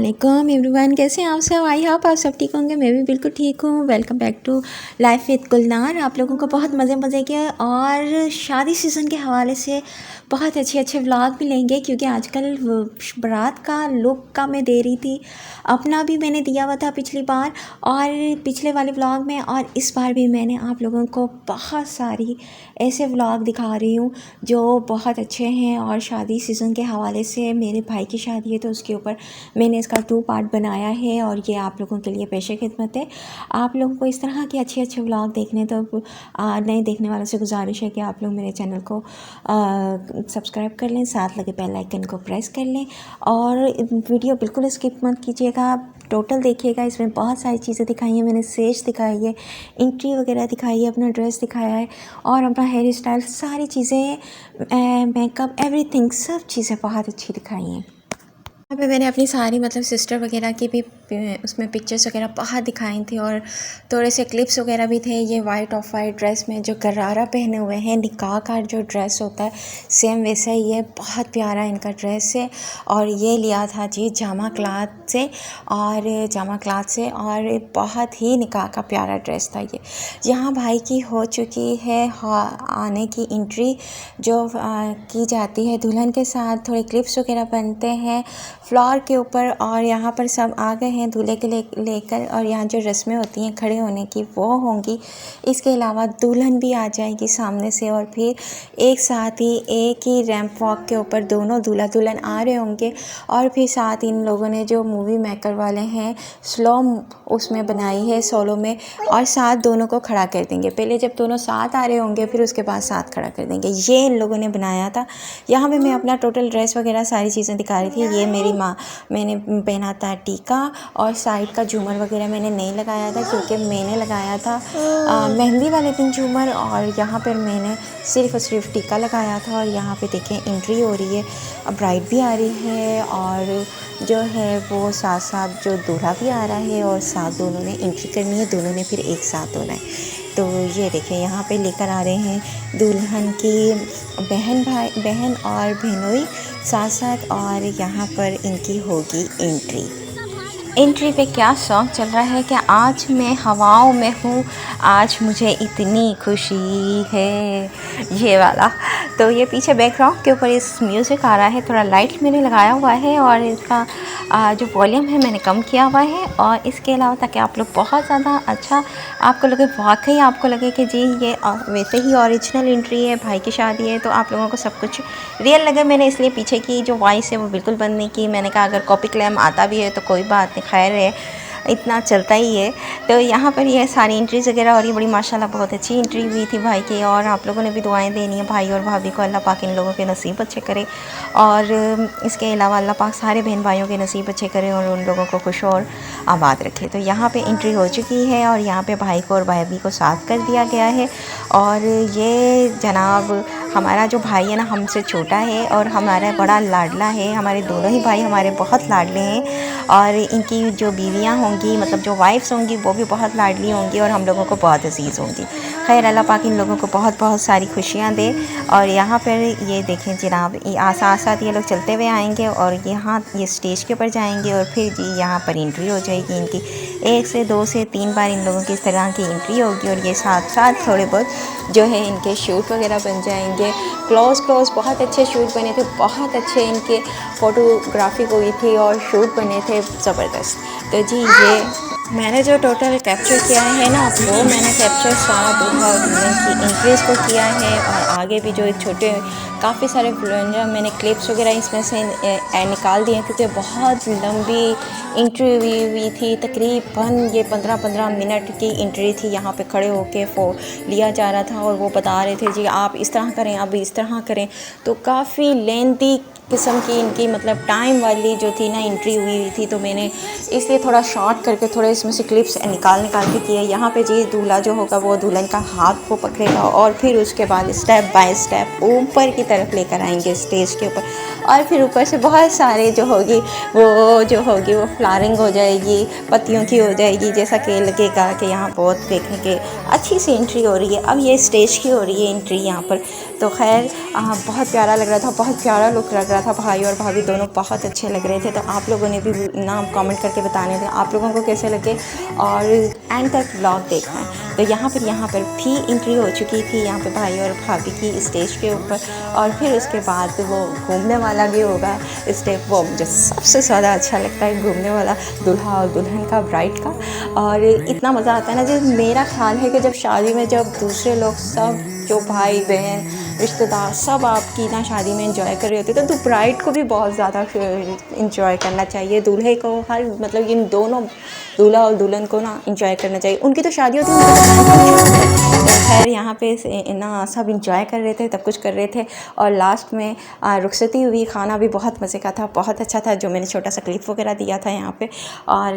वालेकुम एवरीवन, कैसे हैं आप सब। आई होप आप सब ठीक होंगे। मैं भी बिल्कुल ठीक हूँ। Welcome back to life with Gulnar. आप लोगों को बहुत मज़े के और शादी सीज़न के हवाले से बहुत अच्छे व्लॉग मिलेंगे, क्योंकि आजकल बारात का लुक का मैं दे रही थी। अपना भी मैंने दिया हुआ था पिछली बार और पिछले वाले व्लॉग में, और इस बार भी मैंने आप लोगों को बहुत सारी ऐसे व्लॉग दिखा रही हूँ जो बहुत अच्छे हैं। और शादी सीज़न के हवाले से, मेरे भाई की शादी है तो उसके ऊपर मैंने इसका 2 पार्ट बनाया है और ये आप लोगों के लिए पेशे खिदमत है। आप लोगों को इस तरह के अच्छे व्लॉग देखने, तो नए देखने वालों से गुजारिश है कि आप लोग मेरे चैनल को सब्सक्राइब कर लें, साथ लगे बेल आइकन को प्रेस कर लें और वीडियो बिल्कुल स्किप मत कीजिएगा, टोटल देखिएगा। इसमें बहुत सारी चीज़ें दिखाई हैं मैंने, सेज दिखाई है, एंट्री वगैरह दिखाई है, अपना ड्रेस दिखाया है और अपना हेयर स्टाइल, सारी चीज़ें, मेकअप, एवरीथिंग, सब चीज़ें बहुत अच्छी दिखाई हैं। यहाँ पे मैंने अपनी सारी सिस्टर वगैरह की भी उसमें पिक्चर्स वगैरह बहुत दिखाई थी और थोड़े से क्लिप्स वगैरह भी थे। ये वाइट ऑफ वाइट ड्रेस में जो गरारा पहने हुए हैं, निकाह का जो ड्रेस होता है सेम वैसा ही है, बहुत प्यारा इनका ड्रेस है। और ये लिया था जी जामा क्लॉथ से, और बहुत ही निकाह का प्यारा ड्रेस था ये। यहाँ भाई की हो चुकी है आने की एंट्री जो की जाती है दुल्हन के साथ। थोड़े क्लिप्स वगैरह बनते हैं फ्लोर के ऊपर और यहाँ पर सब आ गए हैं दूल्हे के लेकर, और यहाँ जो रस्में होती हैं खड़े होने की वो होंगी। इसके अलावा दुल्हन भी आ जाएगी सामने से और फिर एक साथ ही एक ही रैंप वॉक के ऊपर दोनों दूल्हा दुल्हन आ रहे होंगे। और फिर साथ इन लोगों ने जो मूवी मेकर वाले हैं स्लो उसमें बनाई है सोलो में, और साथ दोनों को खड़ा कर देंगे। पहले जब दोनों साथ आ रहे होंगे फिर उसके बाद साथ खड़ा कर देंगे। ये इन लोगों ने बनाया था। यहाँ पे मैं अपना टोटल ड्रेस वगैरह सारी चीज़ें दिखा रही थी। ये मेरी मैंने पहना था टीका, और साइड का झूमर वगैरह मैंने नहीं लगाया था क्योंकि मैंने लगाया था मेहंदी वाले दिन झूमर, और यहाँ पर मैंने सिर्फ टीका लगाया था। और यहाँ पे देखें एंट्री हो रही है, अब ब्राइड भी आ रही है और जो है वो साथ साथ जो दूल्हा भी आ रहा है, और साथ दोनों ने एंट्री करनी है, दोनों ने फिर एक साथ होना है। तो ये देखें यहाँ पे लेकर आ रहे हैं दुल्हन की बहन और बहनोई साथ साथ, और यहाँ पर इनकी होगी एंट्री पे क्या सॉन्ग चल रहा है कि आज मैं हवाओं में हूँ, आज मुझे इतनी खुशी है, ये वाला। तो ये पीछे बैकग्राउंड के ऊपर इस म्यूज़िक आ रहा है। थोड़ा लाइट मैंने लगाया हुआ है और इसका जो वॉल्यूम है मैंने कम किया हुआ है। और इसके अलावा ताकि आप लोग बहुत ज़्यादा अच्छा आपको लगे, वाकई आपको लगे कि जी ये वैसे ही ओरिजिनल एंट्री है, भाई की शादी है, तो आप लोगों को सब कुछ रियल लगे। मैंने इसलिए पीछे की जो वॉइस है वो बिल्कुल बंद नहीं की। मैंने कहा अगर कॉपी क्लेम आता भी है तो कोई बात नहीं, खैर है, इतना चलता ही है। तो यहाँ पर ये सारी एंट्रीज़ वगैरह और ये बड़ी माशाल्लाह बहुत अच्छी एंट्री हुई थी भाई की। और आप लोगों ने भी दुआएं देनी है भाई और भाभी को, अल्लाह पाक इन लोगों के नसीब अच्छे करे, और इसके अलावा अल्लाह पाक सारे बहन भाइयों के नसीब अच्छे करे और उन लोगों को खुश और आबाद रखे। तो यहाँ पे एंट्री हो चुकी है और यहाँ पे भाई को और भाभी को साथ कर दिया गया है। और ये जनाब हमारा जो भाई है ना हमसे छोटा है और हमारा बड़ा लाडला है। हमारे दोनों ही भाई हमारे बहुत लाडले हैं और इनकी जो बीवियां होंगी, मतलब जो वाइफ्स होंगी, वो भी बहुत लाडली होंगी और हम लोगों को बहुत अजीज़ होंगी। खैर अल्लाह पाक इन लोगों को बहुत बहुत सारी खुशियाँ दे। और यहाँ पर ये देखें जनाब, साथ साथ ये लोग चलते हुए आएंगे और यहाँ ये स्टेज के ऊपर जाएंगे और फिर जी यहाँ पर एंट्री हो जाएगी इनकी। 1 से 2 से 3 बार इन लोगों की इस तरह की एंट्री होगी। और ये साथ साथ थोड़े बहुत जो है इनके शूट वगैरह बन जाएंगे। क्लोज बहुत अच्छे शूट बने थे, बहुत अच्छे इनके फ़ोटोग्राफी हुई थी और शूट बने थे ज़बरदस्त। तो जी ये मैंने जो टोटल कैप्चर किया है ना, वो मैंने कैप्चर सारा दूल्हा और दुल्हन की एंट्रीज़ को किया है। और आगे भी जो एक छोटे काफ़ी सारे मैंने क्लिप्स वगैरह इसमें से निकाल दिए क्योंकि बहुत लंबी एंट्री हुई थी। तकरीबन ये 15-15 मिनट की एंट्री थी। यहाँ पे खड़े होके लिया जा रहा था और वो बता रहे थे जी आप इस तरह करें, आप इस तरह करें। तो काफ़ी लेंथी किस्म की इनकी मतलब टाइम वाली जो थी ना एंट्री हुई थी। तो मैंने इसलिए थोड़ा शॉर्ट करके थोड़े इसमें से क्लिप्स निकाल के किए। यहाँ पे जी दूल्हा जो होगा वो दुल्हन का हाथ को पकड़ेगा और फिर उसके बाद स्टेप बाय स्टेप ऊपर की तरफ लेकर आएंगे स्टेज के ऊपर। और फिर ऊपर से बहुत सारे जो होगी वो फ्लावरिंग हो जाएगी, पत्तियों की हो जाएगी, जैसा कि लगेगा कि यहाँ बहुत देखने के अच्छी सी एंट्री हो रही है। अब ये स्टेज की हो रही है एंट्री यहाँ पर। तो खैर बहुत प्यारा लग रहा था, बहुत प्यारा लुक लग रहा था। भाई और भाभी दोनों बहुत अच्छे लग रहे थे। तो आप लोगों ने भी ना कमेंट करके बताने थे आप लोगों को कैसे लगे, और एंड तक व्लॉग देखना है। तो यहाँ पर भी एंट्री हो चुकी थी यहाँ पे भाई और भाभी की स्टेज के ऊपर। और फिर उसके बाद वो घूमने वाला भी होगा स्टेप, वो मुझे सबसे ज़्यादा अच्छा लगता है, घूमने वाला दूल्हा और दुल्हन का, ब्राइड का। और इतना मज़ा आता है ना, जो मेरा ख्याल है कि जब शादी में जब दूसरे लोग सब जो भाई बहन रिश्तेदार सब आपकी ना शादी में एंजॉय कर रहे होते तो ब्राइड को भी बहुत ज़्यादा एंजॉय करना चाहिए। दूल्हे को हर मतलब इन दोनों दूल्हा और दुल्हन को ना एंजॉय करना चाहिए। उनकी तो शादी होती है, तो खैर यहाँ पे ना सब एंजॉय कर रहे थे, तब कुछ कर रहे थे। और लास्ट में रुखसती हुई, खाना भी बहुत मज़े का था, बहुत अच्छा था, जो मैंने छोटा सा क्लिप वगैरह दिया था यहाँ पे। और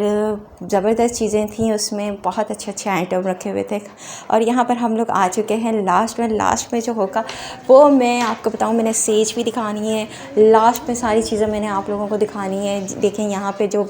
ज़बरदस्त चीज़ें थी उसमें, बहुत अच्छे आइटम रखे हुए थे। और यहाँ पर हम लोग आ चुके हैं लास्ट में जो होगा वो मैं आपको बताऊँ, मैंने स्टेज भी दिखानी है, लास्ट में सारी चीज़ें मैंने आप लोगों को दिखानी है। देखें यहाँ पे जो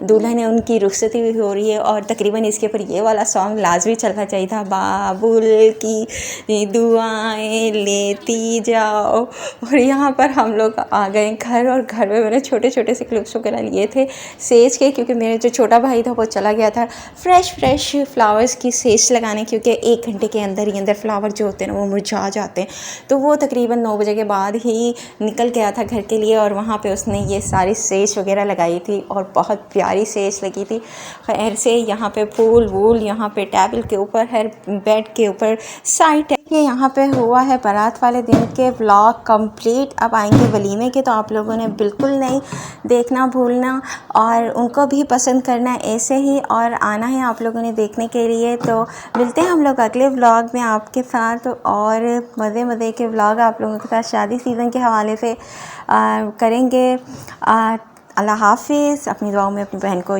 दुल्हन है उनकी रुखसती भी हो रही है, और तकरीबन इसके ऊपर ये वाला सॉन्ग लाजमी चलना चाहिए था, बाबुल की दुआएं लेती जाओ। और यहाँ पर हम लोग आ गए घर, और घर में मैंने छोटे से क्लिप्स वगैरह लिए थे सेज के, क्योंकि मेरा जो छोटा भाई था वो चला गया था फ्रेश फ्लावर्स की सेज लगाने, क्योंकि 1 घंटे के अंदर ही फ्लावर जो होते हैं ना वो मुरझा जाते हैं। तो वो तकरीबन 9 बजे के बाद ही निकल गया था घर के लिए, और वहाँ पे उसने ये सारी सेज वगैरह लगाई थी, और बहुत प्यारी सेज लगी थी। खैर से यहाँ पे फूल वूल यहाँ पे टेबल के ऊपर है, बेड के ऊपर साइड है। ये यहाँ पे हुआ है बारात वाले दिन के व्लॉग कंप्लीट। अब आएंगे वलीमे के, तो आप लोगों ने बिल्कुल नहीं देखना भूलना, और उनको भी पसंद करना ऐसे ही, और आना है आप लोगों ने देखने के लिए। तो मिलते हैं हम लोग अगले व्लॉग में आपके साथ, और मज़े के व्लॉग आप लोगों के साथ शादी सीज़न के हवाले से करेंगे। अल्लाह हाफिज़, अपनी दुआओं में अपनी बहन को